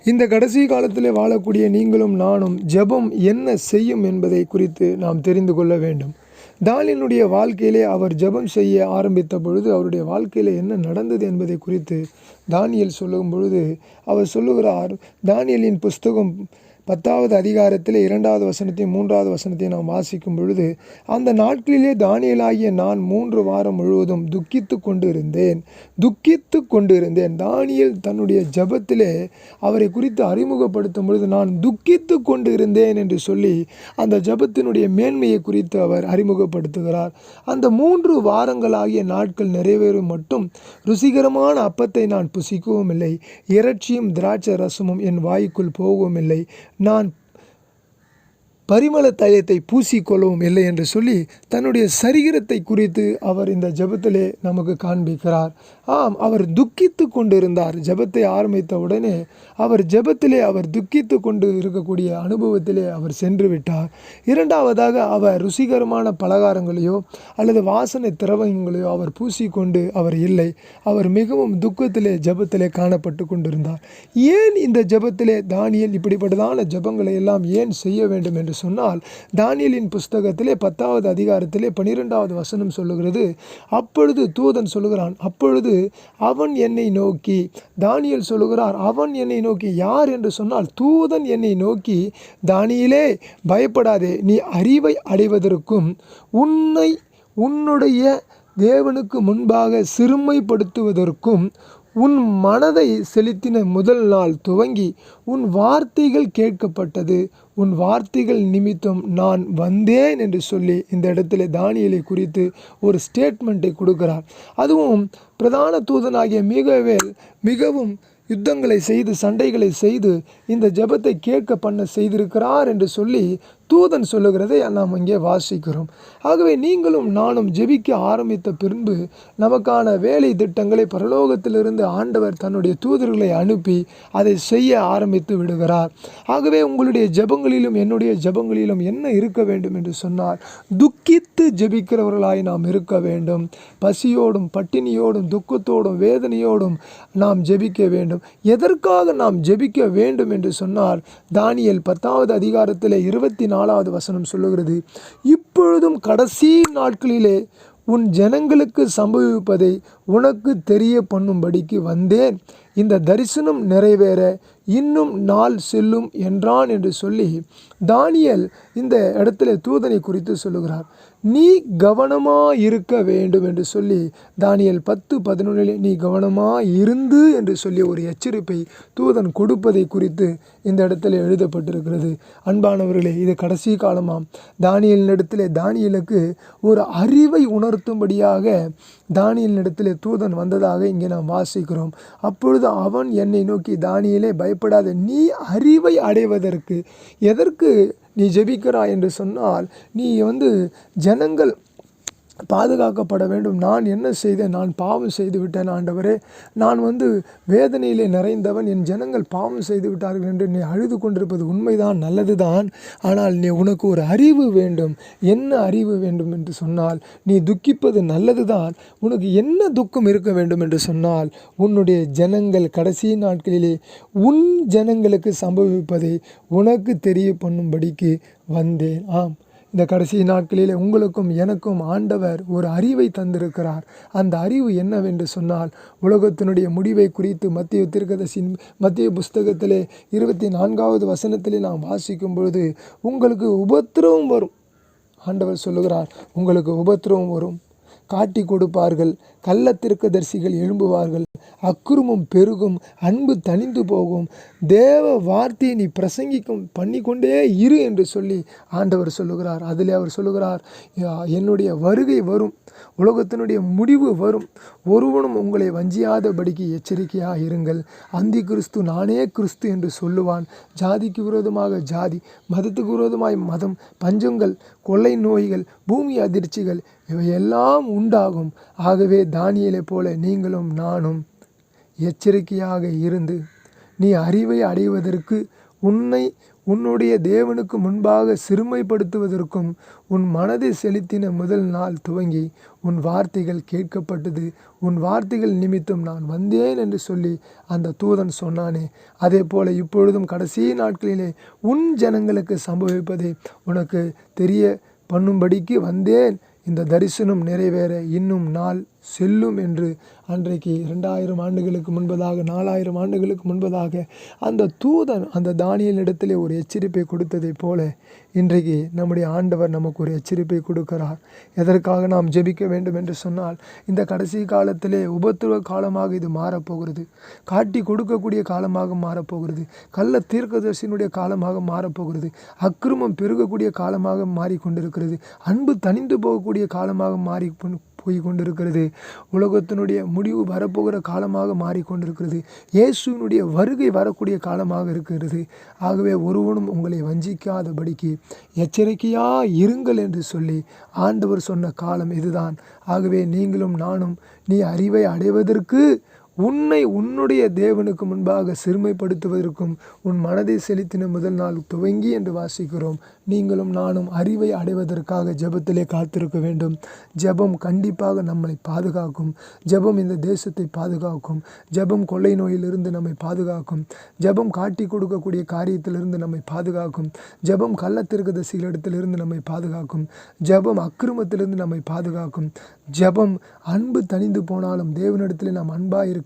இந்த கடைசி காலத்தில் வாழக்கூடிய நீங்களும் நானும் ஜெபம் என்ன செய்யும் என்பதை குறித்து நாம் தெரிந்து கொள்ள வேண்டும். தானியேலுடைய வாழ்க்கையிலே அவர் ஜெபம் செய்ய ஆரம்பித்த பொழுது அவருடைய வாழ்க்கையில் என்ன நடந்தது என்பதை குறித்து தானியேல் சொல்லும் பொழுது அவர் சொல்லுகிறார். தானியேலின் புஸ்தகம் 10வது அதிகாரத்தில் 2வது வசனத்தையும் 3வது வசனத்தையும் நாம் வாசிக்கும் பொழுது, அந்த நாட்களிலே தானியேலாகிய நான் 3 வாரம் முழுவதும் துக்கித்து கொண்டு இருந்தேன். தானியேல் தன்னுடைய ஜெபத்திலே அவரை குறித்து அறிமுகப்படுத்தும் பொழுது நான் துக்கித்து கொண்டு இருந்தேன் என்று சொல்லி அந்த ஜெபத்தினுடைய மேன்மையை குறித்து அவர் அறிமுகப்படுத்துகிறார். அந்த 3 வாரங்களாகிய நாட்கள் நிறைவேறும் மட்டும் ருசிகரமான அப்பத்தை நான் புசிக்கவும் இல்லை, இறைச்சியும் திராட்சை ரசமும் என் வாய்க்குள் போகவும் இல்லை, நான் பரிமள தைலத்தை பூசிக்கொள்ளவும் இல்லை என்று சொல்லி தன்னுடைய சரீரத்தை குறித்து அவர் இந்த ஜெபத்திலே நமக்கு காண்பிக்கிறார். அவர் துக்கித்து கொண்டிருந்தார். ஜெபத்தை ஆரம்பித்த உடனே அவர் ஜெபத்திலே அவர் துக்கித்து கொண்டு இருக்கக்கூடிய அனுபவத்திலே அவர் சென்று விட்டார். இரண்டாவதாக அவர் ருசிகரமான பலகாரங்களையோ அல்லது வாசனை திரவங்களையோ அவர் பூசிக்கொண்டு அவர் இல்லை. அவர் மிகவும் துக்கத்திலே ஜெபத்திலே காணப்பட்டு கொண்டிருந்தார். ஏன் இந்த ஜெபத்திலே தானியேல் இப்படிப்பட்டதான ஜெபங்களை எல்லாம் ஏன் செய்ய வேண்டும் என்று சொன்னால், தானியேலின் புஸ்தகத்திலே 10வது அதிகாரத்திலே 12வது வசனம் சொல்லுகிறது. அப்பொழுது தூதன் சொல்லுகிறான், அப்பொழுது அவன் என்னை நோக்கி, தானியேல் சொல்லுகிறார், அவன் என்னை நோக்கி யார் என்று சொன்னால் தூதன் என்னை நோக்கி, தானியேலே பயப்படாதே, நீ அறிவை அடைவதற்கும் உன்னுடைய தேவனுக்கு முன்பாக சிறுமைப்படுத்துவதற்கும் உன் மனதை செலுத்தின முதல் நாள் துவங்கி உன் வார்த்தைகள் கேட்கப்பட்டது, உன் வார்த்தைகள் நிமித்தம் நான் வந்தேன் என்று சொல்லி இந்த இடத்துல தானியேலை குறித்து ஒரு ஸ்டேட்மெண்ட்டை கொடுக்கிறார். அதுவும் பிரதான தூதனாகிய மீகாவேல் மிகவும் யுத்தங்களை செய்து சண்டைகளை செய்து இந்த ஜெபத்தை கேட்க பண்ண செய்திருக்கிறார் என்று சொல்லி தூதன் சொல்லுகிறதை நாம் இங்கே வாசிக்கிறோம். ஆகவே நீங்களும் நானும் ஜெபிக்க ஆரம்பித்த பின்பு நமக்கான வேலை திட்டங்களை பரலோகத்திலிருந்து ஆண்டவர் தன்னுடைய தூதர்களை அனுப்பி அதை செய்ய ஆரம்பித்து விடுகிறார். ஆகவே உங்களுடைய ஜெபங்களிலும் என்னுடைய ஜெபங்களிலும் என்ன இருக்க வேண்டும் என்று சொன்னால், துக்கித்து ஜெபிக்கிறவர்களாய் நாம் இருக்க வேண்டும். பசியோடும் பட்டினியோடும் துக்கத்தோடும் வேதனையோடும் நாம் ஜெபிக்க வேண்டும். எதற்காக நாம் ஜெபிக்க வேண்டும் என்று சொன்னால், தானியேல் 10வது அதிகாரத்தில் 24வது வசனம் சொல்லுகிறது, இப்பொழுதும் கடைசி நாட்களிலே உன் ஜனங்களுக்கு சம்பவிப்பதை உனக்கு தெரிய பண்ணும்படிக்கு வந்தேன். இந்த தரிசனம் நிறைவேற இன்னும் நாள் செல்லும் என்றான் என்று சொல்லி தானியேல் இந்த இடத்துல தூதனை குறித்து சொல்லுகிறார். நீ கவனமாக இருக்க வேண்டும் என்று சொல்லி தானியேல் 10:11 நீ கவனமாக இருந்து என்று சொல்லி ஒரு எச்சரிப்பை தூதன் கொடுப்பதை குறித்து இந்த இடத்துல எழுதப்பட்டிருக்கிறது. அன்பானவர்களே, இது கடைசி காலமாம். தானியேலினிடத்திலே தானியேலுக்கு ஒரு அறிவை உணர்த்தும்படியாக தானியேலினிடத்திலே தூதன் வந்ததாக இங்கே நாம் வாசிக்கிறோம். அப்பொழுது அவன் என்னை நோக்கி, தானியேலே பயப்படாத, நீ அறிவை அடைவதற்கு எதற்கு நீ ஜெபிக்கிறாய் என்று சொன்னால், நீ ஜனங்கள் பாதுகாக்கப்பட வேண்டும். நான் என்ன செய்தேன்? நான் பாவம் செய்து விட்டேன் ஆண்டவரே, நான் வேதனையிலே நிறைந்தவன், என் ஜனங்கள் பாவம் செய்து விட்டார்கள் என்று நீ அழுது கொண்டிருப்பது உண்மைதான், நல்லதுதான். ஆனால் உனக்கு ஒரு அறிவு வேண்டும். என்ன அறிவு வேண்டும் என்று சொன்னால், நீ துக்கிப்பது நல்லதுதான். உனக்கு என்ன துக்கம் இருக்க வேண்டும் என்று சொன்னால், உன்னுடைய ஜனங்கள் கடைசி நாட்களிலே உன் ஜனங்களுக்கு சம்பவிப்பதை உனக்கு தெரிய பண்ணும்படிக்கு வந்தேன். இந்த கடைசி நாட்களில் உங்களுக்கும் எனக்கும் ஆண்டவர் ஒரு அறிவை தந்திருக்கிறார். அந்த அறிவு என்னவென்று சொன்னால், உலகத்தினுடைய முடிவை குறித்து மத்திய புஸ்தகத்திலே 24வது வசனத்திலே நாம் வாசிக்கும் பொழுது, உங்களுக்கு உபத்திரவம் வரும். ஆண்டவர் சொல்லுகிறார், உங்களுக்கு உபத்திரவம் வரும், காட்டி கொடுப்பார்கள், கள்ளத்தீர்க்கதரிசிகள் எழும்புவார்கள், அக்கிரமம் பெருகும், அன்பு தணிந்து போகும், தேவ வார்த்தையை நீ பிரசங்கிக்கும் பண்ணிக்கொண்டே இரு என்று சொல்லி ஆண்டவர் சொல்லுகிறார். அதில் அவர் சொல்லுகிறார், என்னுடைய வருகை வரும், உலகத்தினுடைய முடிவு வரும், ஒருவனும் உங்களை வஞ்சியாதபடிக்கு எச்சரிக்கையாக இருங்கள். அந்தி கிறிஸ்து நானே கிறிஸ்து என்று சொல்லுவான். ஜாதிக்கு விரோதமாக ஜாதி, மதத்துக்கு விரோதமாய் மதம், பஞ்சங்கள், கொள்ளை நோய்கள், பூமி அதிர்ச்சிகள் இவையெல்லாம் உண்டாகும். ஆகவே தானியேலை போல நீங்களும் நானும் எச்சரிக்கையாக இருந்து நீ அறிவை அடைவதற்கு உன்னுடைய தேவனுக்கு முன்பாக சிறுமைப்படுத்துவதற்கும் உன் மனதை செலுத்தின முதல் நாள் துவங்கி உன் வார்த்தைகள் கேட்கப்பட்டது. உன் வார்த்தைகள் நிமித்தம் நான் வந்தேன் என்று சொல்லி அந்த தூதன் சொன்னானே, அதே போல இப்பொழுதும் கடைசி நாட்களிலே உன் ஜனங்களுக்கு சம்பவிப்பதை உனக்கு தெரிய பண்ணும்படிக்கு வந்தேன். இந்த தரிசனம் நிறைவேற இன்னும் நாள் செல்லும் என்று அன்றைக்கு 2000 ஆண்டுகளுக்கு முன்பதாக 4000 ஆண்டுகளுக்கு முன்பதாக அந்த தூதன் அந்த தானியேல் இடத்திலே ஒரு எச்சரிப்பை கொடுத்ததைப் போல இன்றைக்கு நம்முடைய ஆண்டவர் நமக்கு ஒரு எச்சரிப்பை கொடுக்கிறார். எதற்காக நாம் ஜெபிக்க வேண்டும் என்று சொன்னால், இந்த கடைசி காலத்திலே உபத்திரவ காலமாக இது மாறப்போகிறது. காட்டி கொடுக்கக்கூடிய காலமாக மாறப்போகிறது. கள்ள தீர்க்கதரிசியினுடைய காலமாக மாறப்போகிறது. அக்கிரமம் பெருகக்கூடிய காலமாக மாறிக்கொண்டிருக்கிறது. அன்பு தணிந்து போகக்கூடிய காலமாக போய் கொண்டிருக்கிறது. உலகத்தினுடைய முடிவு வரப்போகிற காலமாக மாறிக்கொண்டிருக்கிறது. இயேசுவினுடைய வருகை வரக்கூடிய காலமாக இருக்கிறது. ஆகவே ஒருவனும் உங்களை வஞ்சிக்காதபடிக்கு எச்சரிக்கையாக இருங்கள் என்று சொல்லி ஆண்டவர் சொன்ன காலம் இதுதான். ஆகவே நீங்களும் நானும் நீ அறிவை அடைவதற்கு உன்னுடைய தேவனுக்கு முன்பாக சிறுமைப்படுத்துவதற்கும் உன் மனதை செலுத்தின முதல் நாள் துவங்கி என்று வாசிக்கிறோம். நீங்களும் நானும் அறிவை அடைவதற்காக ஜெபத்திலே காத்திருக்க வேண்டும். ஜெபம் கண்டிப்பாக நம்மை பாதுகாக்கும். ஜெபம் இந்த தேசத்தை பாதுகாக்கும். ஜெபம் கொள்ளை நோயிலிருந்து நம்மை பாதுகாக்கும். ஜெபம் காட்டி கொடுக்கக்கூடிய காரியத்திலிருந்து நம்மை பாதுகாக்கும். ஜெபம் கள்ளத்தீர்க்கதரிசிகளிடத்திலிருந்து நம்மை பாதுகாக்கும். ஜெபம் அக்கிரமத்திலிருந்து நம்மை பாதுகாக்கும். ஜெபம் அன்பு தணிந்து போனாலும் தேவனிடத்திலே நாம் அன்பாக இருக்க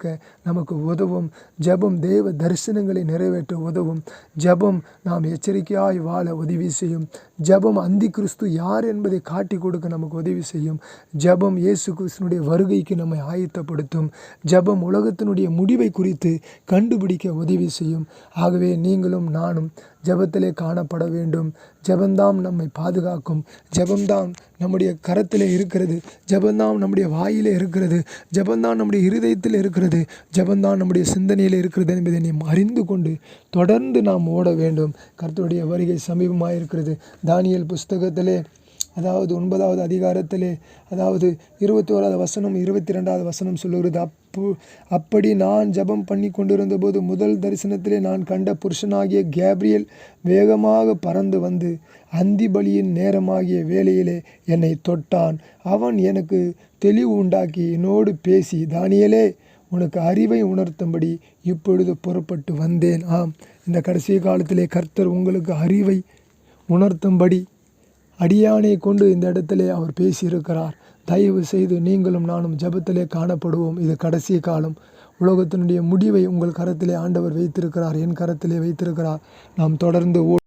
நமக்கு உதவும். ஜெபம் தேவ தரிசனங்களை நிறைவேற்ற உதவும். ஜெபம் நாம் எச்சரிக்கையாய் வாழ உதவி செய்யும். ஜெபம் அந்தி கிறிஸ்து யார் என்பதை காட்டி கொடுக்க நமக்கு உதவி செய்யும். ஜெபம் இயேசு கிறிஸ்துனுடைய வருகைக்கு நம்மை ஆயத்தப்படுத்தும். ஜெபம் உலகத்தினுடைய முடிவை குறித்து கண்டுபிடிக்க உதவி செய்யும். ஆகவே நீங்களும் நானும் ஜெபத்திலே காணப்பட வேண்டும். ஜெபந்தான் நம்மை பாதுகாக்கும். ஜெபந்தான் நம்முடைய கரத்திலே இருக்கிறது. ஜெபந்தான் நம்முடைய வாயிலே இருக்கிறது. ஜெபந்தான் நம்முடைய இருதயத்தில் இருக்கிறது. ஜெபந்தான் நம்முடைய சிந்தனையில் இருக்கிறது என்பதை நாம் அறிந்து கொண்டு தொடர்ந்து நாம் ஓட வேண்டும். கர்த்தருடைய வருகை சமீபமாக இருக்கிறது. தானியேல் புஸ்தகத்திலே அதாவது 9வது அதிகாரத்திலே அதாவது 21வது வசனம் 22வது வசனம் சொல்லுகிறது. அப்படி நான் ஜெபம் பண்ணி கொண்டிருந்த போது முதல் தரிசனத்திலே நான் கண்ட புருஷனாகிய கேப்ரியேல் வேகமாக பறந்து வந்து அந்தி பலியின் நேரமாகிய வேளையிலே என்னை தொட்டான். அவன் எனக்கு தெளிவு உண்டாக்கி என்னோடு பேசி, தானியேலே, உனக்கு அறிவை உணர்த்தும்படி இப்பொழுது புறப்பட்டு வந்தேன். ஆம், இந்த கடைசி காலத்திலே கர்த்தர் உங்களுக்கு அறிவை உணர்த்தும்படி அடியானை கொண்டு இந்த இடத்திலே அவர் பேசியிருக்கிறார். தயவு செய்து நீங்களும் நானும் ஜெபத்திலே காணப்படுவோம். இது கடைசி காலம். உலகத்தினுடைய முடிவை உங்கள் கரத்திலே ஆண்டவர் வைத்திருக்கிறார். என் கரத்திலே வைத்திருக்கிறார். நாம் தொடர்ந்து